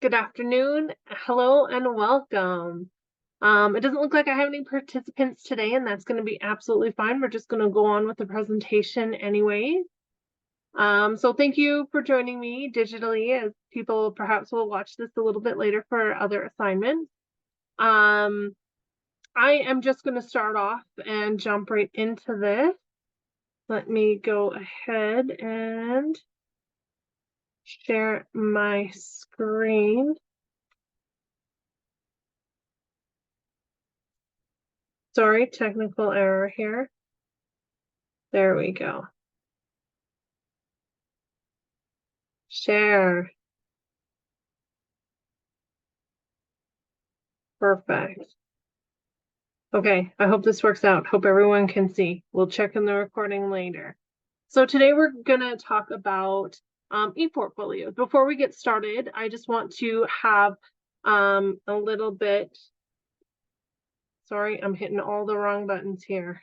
Good afternoon. Hello and welcome. It doesn't look like I have any participants today, and that's going to be absolutely fine. We're just going to go on with the presentation anyway. So thank you for joining me digitally, as people perhaps will watch this a little bit later for other assignments. I am just going to start off and jump right into this. Let me go ahead and share my screen. Sorry, technical error here. There we go. Share. Perfect. Okay, I hope this works out. Hope everyone can see. We'll check in the recording later. So today we're gonna talk about e-portfolios. Before we get started, I just want to have a little bit, sorry, I'm hitting all the wrong buttons here.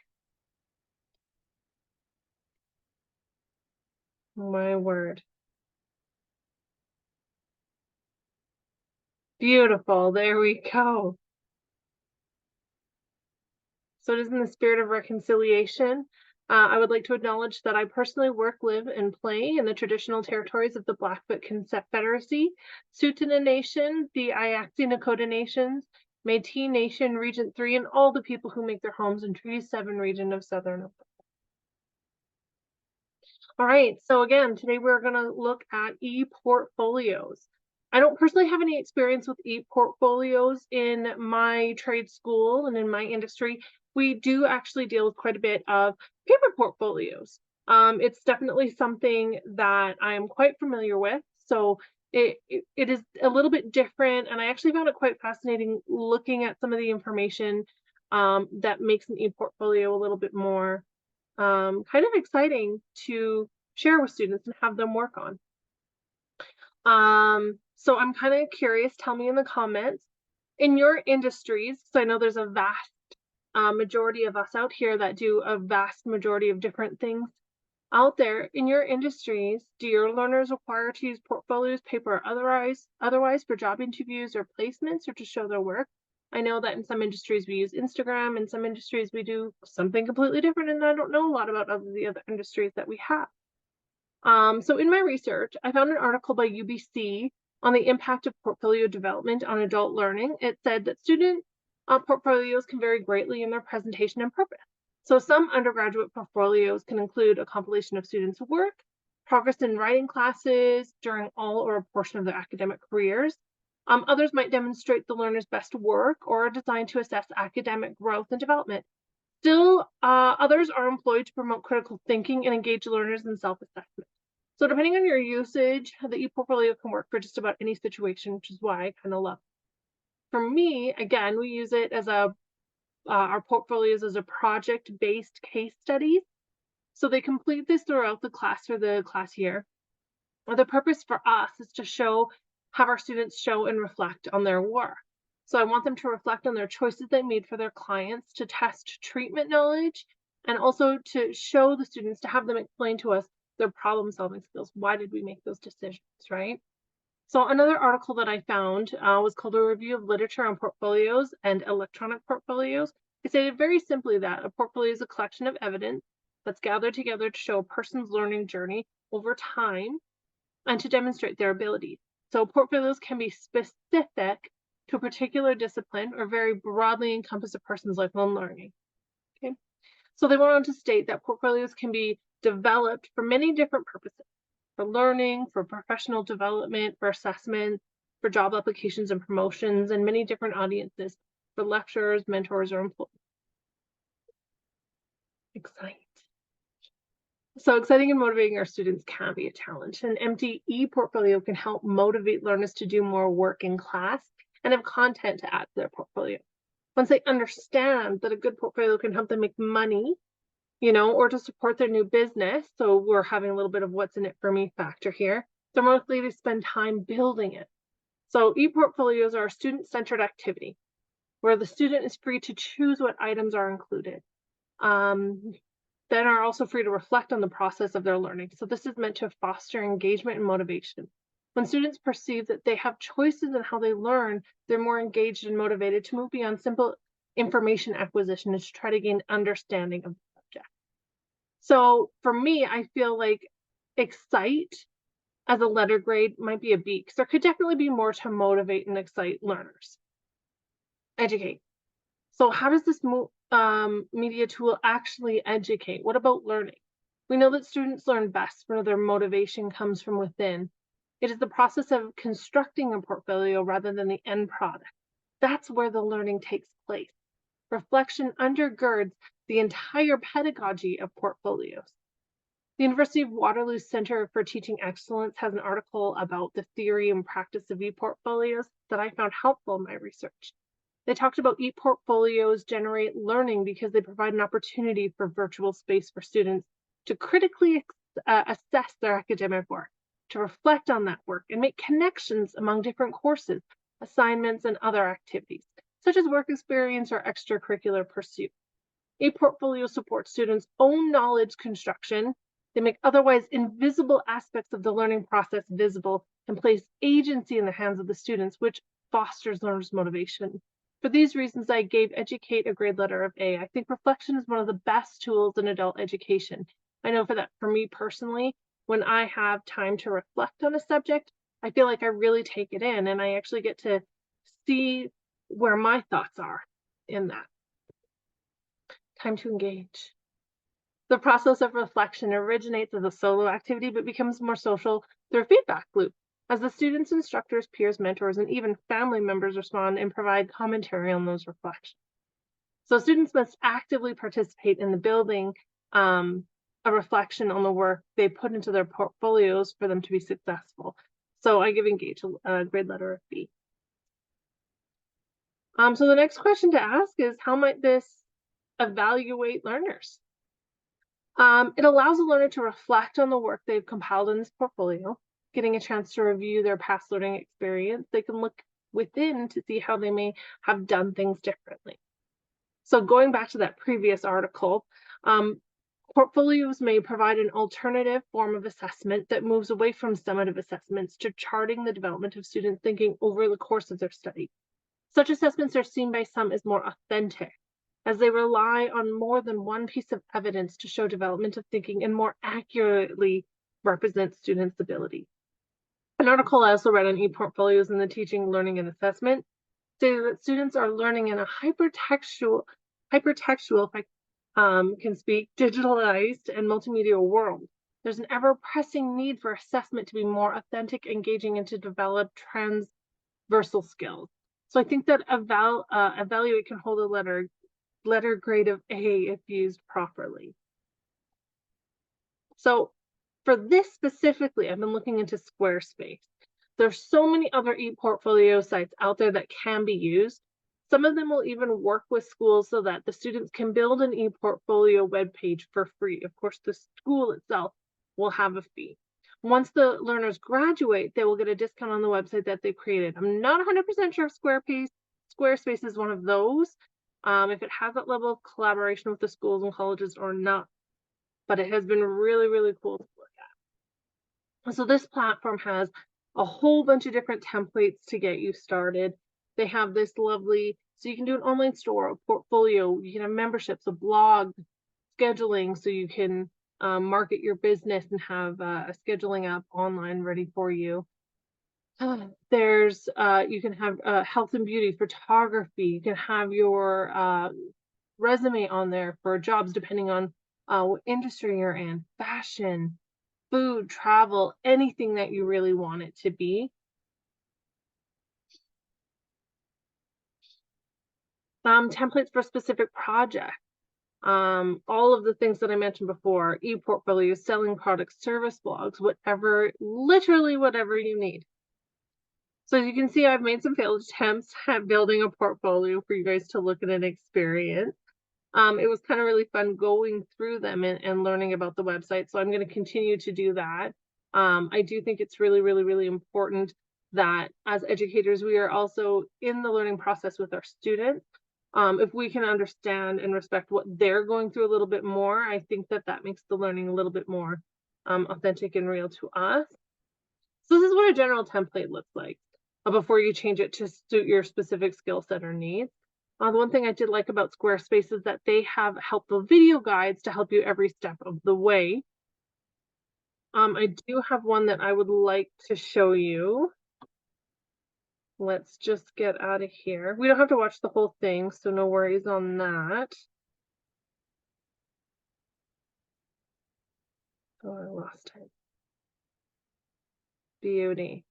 My word. Beautiful, there we go. So it is in the spirit of reconciliation. I would like to acknowledge that I personally work, live, and play in the traditional territories of the Blackfoot Confederacy, Tsuut'ina Nation, the Ayaxi Nakota Nations, Métis Nation, Region 3, and all the people who make their homes in Treaty 7 region of Southern Alberta. All right, so again, today we're going to look at e-portfolios. I don't personally have any experience with e-portfolios in my trade school and in my industry. We do actually deal with quite a bit of paper portfolios. It's definitely something that I am quite familiar with. So it is a little bit different, and I actually found it quite fascinating looking at some of the information that makes an e-portfolio a little bit more kind of exciting to share with students and have them work on. So I'm kind of curious, tell me in the comments, in your industries, so I know there's a vast majority of us out here that do a vast majority of different things out there. In your industries, do your learners require to use portfolios, paper, or otherwise for job interviews or placements, or to show their work? I know that in some industries we use Instagram, in some industries we do something completely different, and I don't know a lot about the other industries that we have. So in my research, I found an article by UBC on the impact of portfolio development on adult learning. It said that student portfolios can vary greatly in their presentation and purpose. So some undergraduate portfolios can include a compilation of students' work, progress in writing classes during all or a portion of their academic careers. Others might demonstrate the learner's best work or are designed to assess academic growth and development. Still, others are employed to promote critical thinking and engage learners in self-assessment. So depending on your usage, the e-portfolio can work for just about any situation, which is why I kind of love it. For me, again, we use it as our portfolios as a project-based case studies. So they complete this throughout the class or the class year. The purpose for us is to have our students show and reflect on their work. So I want them to reflect on their choices they made for their clients, to test treatment knowledge, and also to show the students, to have them explain to us their problem-solving skills. Why did we make those decisions, right? So another article that I found was called A Review of Literature on Portfolios and Electronic Portfolios. It stated very simply that a portfolio is a collection of evidence that's gathered together to show a person's learning journey over time and to demonstrate their abilities. So portfolios can be specific to a particular discipline or very broadly encompass a person's lifelong learning. Okay, so they went on to state that portfolios can be developed for many different purposes: for learning, for professional development, for assessment, for job applications and promotions, and many different audiences, for lecturers, mentors, or employees. Exciting. So exciting and motivating our students can be a challenge. An empty e-portfolio can help motivate learners to do more work in class and have content to add to their portfolio. Once they understand that a good portfolio can help them make money, or to support their new business, so we're having a little bit of what's in it for me factor here, they're more likely to spend time building it. So e-portfolios are a student-centered activity where the student is free to choose what items are included. Then are also free to reflect on the process of their learning. So this is meant to foster engagement and motivation. When students perceive that they have choices in how they learn, they're more engaged and motivated to move beyond simple information acquisition and to try to gain understanding of the subject. So for me, I feel like excite as a letter grade might be a B, because there could definitely be more to motivate and excite learners. Educate. So how does this media tool actually educate? What about learning? We know that students learn best when their motivation comes from within. It is the process of constructing a portfolio rather than the end product. That's where the learning takes place. Reflection undergirds the entire pedagogy of portfolios. The University of Waterloo's Center for Teaching Excellence has an article about the theory and practice of e-portfolios that I found helpful in my research. They talked about e-portfolios generate learning because they provide an opportunity for virtual space for students to critically assess their academic work, to reflect on that work, and make connections among different courses, assignments, and other activities, such as work experience or extracurricular pursuits. E-portfolio supports students' own knowledge construction. They make otherwise invisible aspects of the learning process visible and place agency in the hands of the students, which fosters learners' motivation. For these reasons, I gave Educate a grade letter of A. I think reflection is one of the best tools in adult education. I know for me personally, when I have time to reflect on a subject, I feel like I really take it in and I actually get to see where my thoughts are in that. Time to engage. The process of reflection originates as a solo activity, but becomes more social through a feedback loop. As the students, instructors, peers, mentors, and even family members respond and provide commentary on those reflections. So students must actively participate in the building a reflection on the work they put into their portfolios for them to be successful. So I give Engage a grade letter of B. So the next question to ask is, how might this evaluate learners? It allows a learner to reflect on the work they've compiled in this portfolio, getting a chance to review their past learning experience. They can look within to see how they may have done things differently. So going back to that previous article, portfolios may provide an alternative form of assessment that moves away from summative assessments to charting the development of student thinking over the course of their study. Such assessments are seen by some as more authentic, as they rely on more than one piece of evidence to show development of thinking and more accurately represent students' ability. An article I also read on e-portfolios in the Teaching, Learning, and Assessment stated that students are learning in a hypertextual, if I can speak, digitalized and multimedia world. There's an ever-pressing need for assessment to be more authentic, engaging, and to develop transversal skills. So I think that evaluate can hold a letter grade of A if used properly. So for this specifically, I've been looking into Squarespace. There's so many other e-portfolio sites out there that can be used. Some of them will even work with schools so that the students can build an e-portfolio webpage for free. Of course, the school itself will have a fee. Once the learners graduate, they will get a discount on the website that they created. I'm not 100% sure if Squarespace is one of those, if it has that level of collaboration with the schools and colleges or not, but it has been really, really cool to look at. So this platform has a whole bunch of different templates to get you started. They have this lovely, so you can do an online store, a portfolio, you can have memberships, a blog, scheduling, so you can market your business and have a scheduling app online ready for you. There's you can have health and beauty, photography. You can have your resume on there for jobs depending on what industry you're in, fashion, food, travel, anything that you really want it to be. Templates for specific projects. All of the things that I mentioned before, e-portfolios, selling products, service blogs, whatever, literally whatever you need. So as you can see, I've made some failed attempts at building a portfolio for you guys to look at and experience. It was kind of really fun going through them and learning about the website. So I'm going to continue to do that. I do think it's really, really, really important that as educators, we are also in the learning process with our students. If we can understand and respect what they're going through a little bit more, I think that that makes the learning a little bit more authentic and real to us. So this is what a general template looks like before you change it to suit your specific skill set or needs. The one thing I did like about Squarespace is that they have helpful video guides to help you every step of the way. I do have one that I would like to show you. Let's just get out of here. We don't have to watch the whole thing, so no worries on that. Oh, I lost it. Beauty.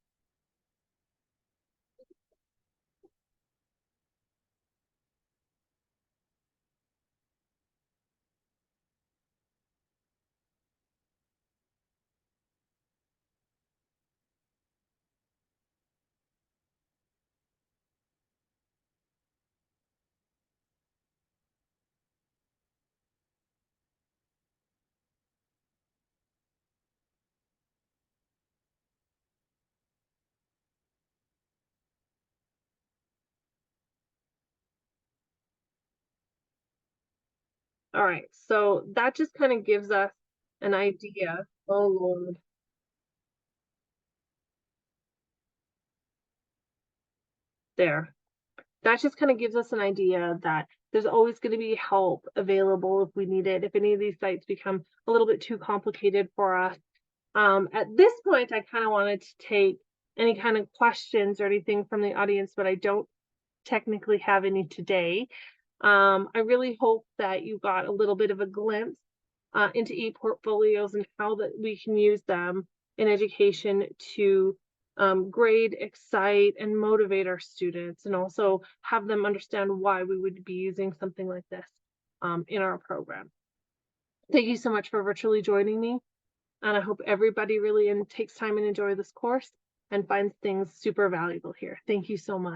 All right, so that just kind of gives us an idea. Oh Lord, there. That just kind of gives us an idea that there's always going to be help available if we need it. If any of these sites become a little bit too complicated for us. At this point, I kind of wanted to take any kind of questions or anything from the audience, but I don't technically have any today. I really hope that you got a little bit of a glimpse into e-portfolios and how that we can use them in education to grade, excite, and motivate our students, and also have them understand why we would be using something like this in our program. Thank you so much for virtually joining me, and I hope everybody really takes time and enjoy this course and finds things super valuable here. Thank you so much.